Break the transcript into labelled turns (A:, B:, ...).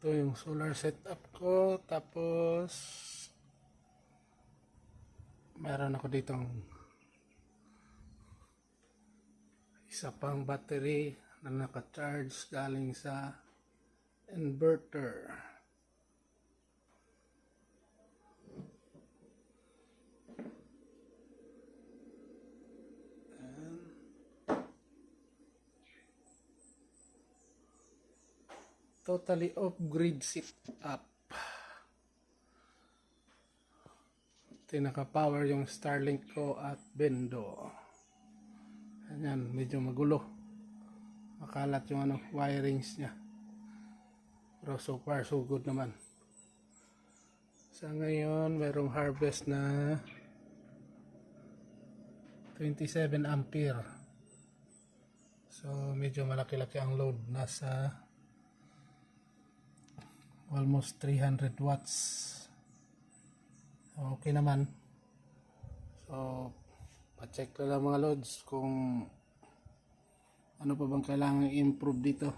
A: Ito yung solar setup ko. Tapos meron ako ditong isa pang battery na naka-charge galing sa inverter. Totally off-grid setup. Tinaka-power yung Starlink ko at Bendo. Ayan, medyo magulo. Makalat yung wirings niya. Pero so far so good naman. Sa ngayon, merong harvest na 27 ampere. So medyo malaki-laki ang load. Nasa almost 300 watts. Okay naman. So pa-check ko lang mga loads kung ano pa bang kailangan i-improve dito.